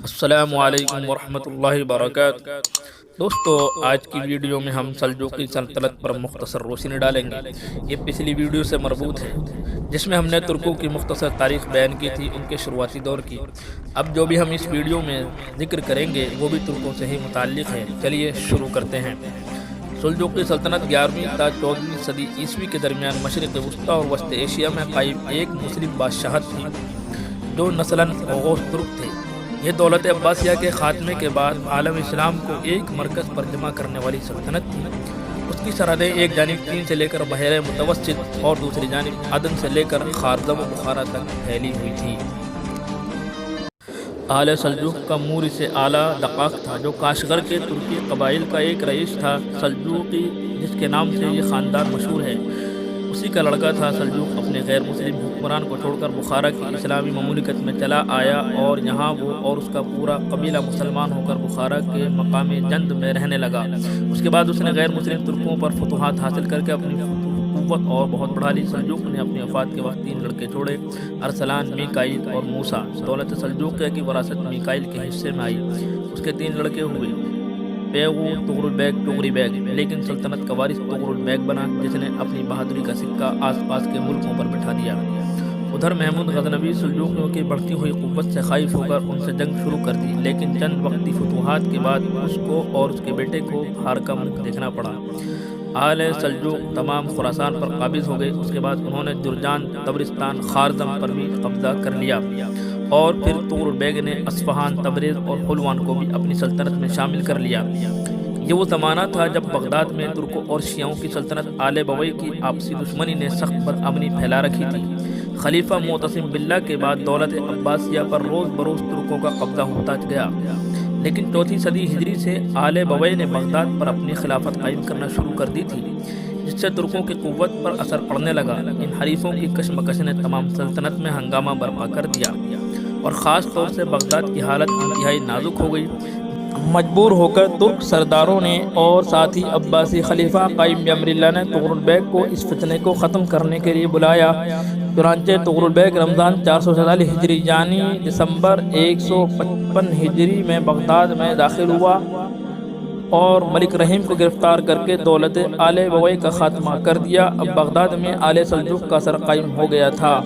السلام علیکم ورحمۃ اللہ وبرکاتہ۔ دوستو، آج کی ویڈیو میں ہم سلجوقی سلطنت پر مختصر روشنی ڈالیں گے۔ یہ پچھلی ویڈیو سے مربوط ہے جس میں ہم نے ترکوں کی مختصر تاریخ بیان کی تھی، ان کے شروعاتی دور کی۔ اب جو بھی ہم اس ویڈیو میں ذکر کریں گے وہ بھی ترکوں سے ہی متعلق ہے۔ چلیے شروع کرتے ہیں۔ سلجوقی سلطنت 11ویں تا 14ویں صدی عیسوی کے درمیان مشرق وسطی اور وسط ایشیا میں قائم ایک مسلم بادشاہت تھی جو نسلاً اوغوز ترک تھے۔ یہ دولت عباسیہ کے خاتمے کے بعد عالم اسلام کو ایک مرکز پر جمع کرنے والی سلطنت تھی۔ اس کی سرحدیں ایک جانب چین سے لے کر بحیرہ متوسط اور دوسری جانب عدن سے لے کر خارزم و بخارا تک پھیلی ہوئی تھی۔ آل سلجوق کا موری سے اعلیٰ دقاق تھا جو کاشغر کے ترکی قبائل کا ایک رئیس تھا۔ سلجوقی جس کے نام سے یہ خاندان مشہور ہے اسی کا لڑکا تھا۔ سلجوق اپنے غیر مسلم حکمران کو چھوڑ کر بخارا کی اسلامی مملکت میں چلا آیا اور یہاں وہ اور اس کا پورا قبیلہ مسلمان ہو کر بخارا کے مقام جند میں رہنے لگا۔ اس کے بعد اس نے غیر مسلم ترکوں پر فتوحات حاصل کر کے اپنی قوت اور بہت بڑھا لی۔ سلجوق نے اپنی وفات کے وقت 3 لڑکے چھوڑے، ارسلان، میکائیل اور موسیٰ۔ دولت سلجوقیہ کی وراثت میکائیل کے حصے میں آئی۔ اس کے 3 لڑکے ہوئے، پیغو، طغرل بیگ، ٹغری بیگ، لیکن سلطنت کا وارث طغرل بیگ بنا جس نے اپنی بہادری کا سکہ آس پاس کے ملکوں پر بٹھا دیا۔ ادھر محمود غزنوی سلجوقیوں کی بڑھتی ہوئی قوت سے خائف ہو کر ان سے جنگ شروع کر دی، لیکن چند وقتی فتوحات کے بعد اس کو اور اس کے بیٹے کو ہار کا منہ دیکھنا پڑا۔ آل سلجوق تمام خراسان پر قابض ہو گئے۔ اس کے بعد انہوں نے جرجان، تبرستان، خارزم پر بھی قبضہ کر لیا اور پھر طغرل بیگ نے اصفہان، تبریز اور حلوان کو بھی اپنی سلطنت میں شامل کر لیا۔ یہ وہ زمانہ تھا جب بغداد میں ترکوں اور شیعوں کی سلطنت آل بویح کی آپسی دشمنی نے سخت بدامنی پھیلا رکھی تھی۔ خلیفہ معتصم باللہ کے بعد دولت عباسیہ پر روز بروز ترکوں کا قبضہ ہوتا گیا، لیکن 4ویں صدی ہجری سے آل بویح نے بغداد پر اپنی خلافت قائم کرنا شروع کر دی تھی، جس سے ترکوں کی قوت پر اثر پڑنے لگا۔ ان حریفوں کی کشمکش نے تمام سلطنت میں ہنگامہ برپا کر دیا اور خاص طور سے بغداد کی حالت انتہائی نازک ہو گئی۔ مجبور ہو کر ترک سرداروں نے اور ساتھ ہی عباسی خلیفہ قائم بامر اللہ نے طغرل بیگ کو اس فتنے کو ختم کرنے کے لیے بلایا۔ چنانچہ طغرل بیگ رمضان 447 ہجری یعنی دسمبر 155 ہجری میں بغداد میں داخل ہوا اور ملک رحیم کو گرفتار کر کے دولت آل بویح کا خاتمہ کر دیا۔ اب بغداد میں آل سلجوق کا اثر قائم ہو گیا تھا۔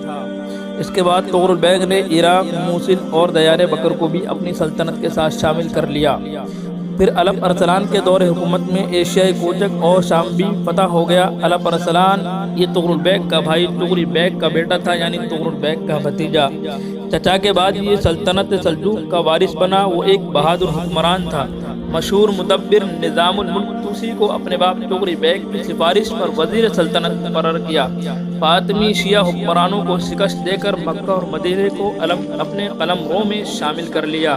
اس کے بعد طغرل بیگ نے عراق، موصل اور دیار بکر کو بھی اپنی سلطنت کے ساتھ شامل کر لیا۔ پھر الپ ارسلان کے دور حکومت میں ایشیائی کوچک اور شام بھی فتح ہو گیا۔ الپ ارسلان یہ طغرل بیگ کا بھائی ٹغری بیگ کا بیٹا تھا، یعنی طغرل بیگ کا بھتیجا۔ چچا کے بعد یہ سلطنت سلجوق کا وارث بنا۔ وہ ایک بہادر حکمران تھا۔ مشہور مدبر نظام الملک توسی کو اپنے باپ ٹغری بیگ کی سفارش پر وزیر سلطنت مقرر کیا۔ فاطمی شیعہ حکمرانوں کو شکست دے کر مکہ اور مدینے کو اپنے قلم رو میں شامل کر لیا۔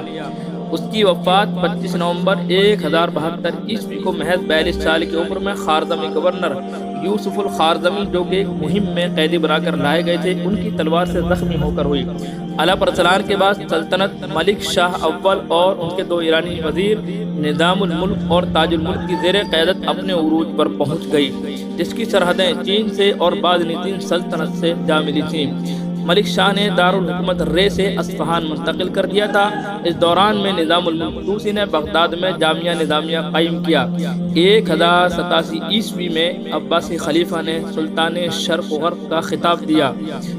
اس کی وفات 25 نومبر 1072 عیسوی کو محض 42 سال کی عمر میں خارزمی گورنر یوسف الخارزمی جو کہ ایک مہم میں قیدی بنا کر لائے گئے تھے ان کی تلوار سے زخمی ہو کر ہوئی۔ الپ ارسلان کے بعد سلطنت ملک شاہ اول اور ان کے 2 ایرانی وزیر نظام الملک اور تاج الملک کی زیر قیادت اپنے عروج پر پہنچ گئی، جس کی سرحدیں چین سے اور بازنطین سلطنت سے جا ملی تھیں۔ ملک شاہ نے دارالحکومت رے سے اصفہان منتقل کر دیا تھا۔ اس دوران میں نظام الملک توسی نے بغداد میں جامعہ نظامیہ قائم کیا۔ 1087 عیسوی میں عباسی خلیفہ نے سلطان شرق و غرب کا خطاب دیا۔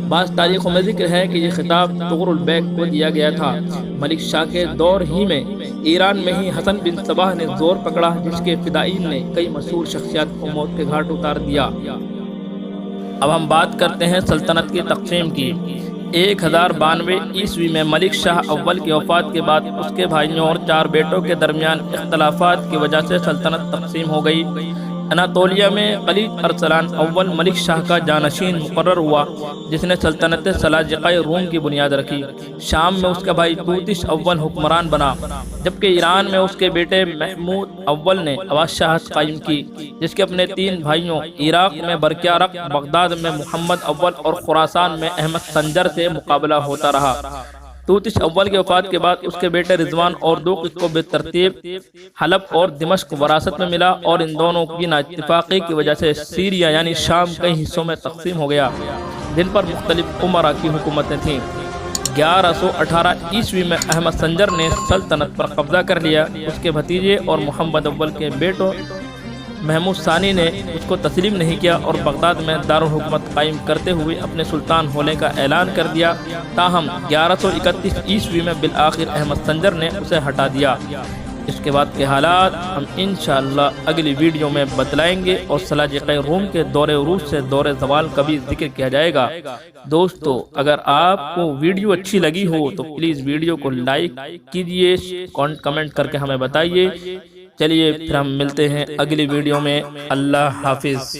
بعض تاریخوں میں ذکر ہے کہ یہ خطاب طغرل بیگ کو دیا گیا تھا۔ ملک شاہ کے دور ہی میں ایران میں ہی حسن بن صباح نے زور پکڑا، جس کے فدائین نے کئی مشہور شخصیات کو موت کے گھاٹ اتار دیا۔ اب ہم بات کرتے ہیں سلطنت کی تقسیم کی۔ 1092 عیسوی میں ملک شاہ اول کی وفات کے بعد اس کے بھائیوں اور 4 بیٹوں کے درمیان اختلافات کی وجہ سے سلطنت تقسیم ہو گئی۔ اناطولیہ میں قلیج ارسلان اول ملک شاہ کا جانشین مقرر ہوا، جس نے سلطنت سلاجقہ روم کی بنیاد رکھی۔ شام میں اس کا بھائی توتش اول حکمران بنا، جبکہ ایران میں اس کے بیٹے محمود اول نے بادشاہت قائم کی، جس کے اپنے 3 بھائیوں عراق میں برکیارق، بغداد میں محمد اول اور خراسان میں احمد سنجر سے مقابلہ ہوتا رہا۔ توتش اول کی وفات کے بعد اس کے بیٹے رضوان اور 2 کو بالترتیب حلب اور دمشق وراثت میں ملا، اور ان دونوں کی نااتفاقی کی وجہ سے سیریا یعنی شام کئی حصوں میں تقسیم ہو گیا، جن پر مختلف امراء کی حکومتیں تھیں۔ 1118 عیسوی میں احمد سنجر نے سلطنت پر قبضہ کر لیا۔ اس کے بھتیجے اور محمد اول کے بیٹوں محمود ثانی نے اس کو تسلیم نہیں کیا اور بغداد میں دارالحکومت قائم کرتے ہوئے اپنے سلطان ہونے کا اعلان کر دیا۔ تاہم 1131 عیسوی میں بالآخر احمد سنجر نے اسے ہٹا دیا۔ اس کے بعد کے حالات ہم انشاءاللہ اگلی ویڈیو میں بتلائیں گے، اور سلاجقہ روم کے دور عروج سے دور زوال کا بھی ذکر کیا جائے گا۔ دوستو اگر آپ کو ویڈیو اچھی لگی ہو تو پلیز ویڈیو کو لائک کیجئے، کمنٹ کر کے ہمیں بتائیے۔ چلیے پھر ہم ملتے ہیں اگلی ویڈیو میں۔ اللہ حافظ۔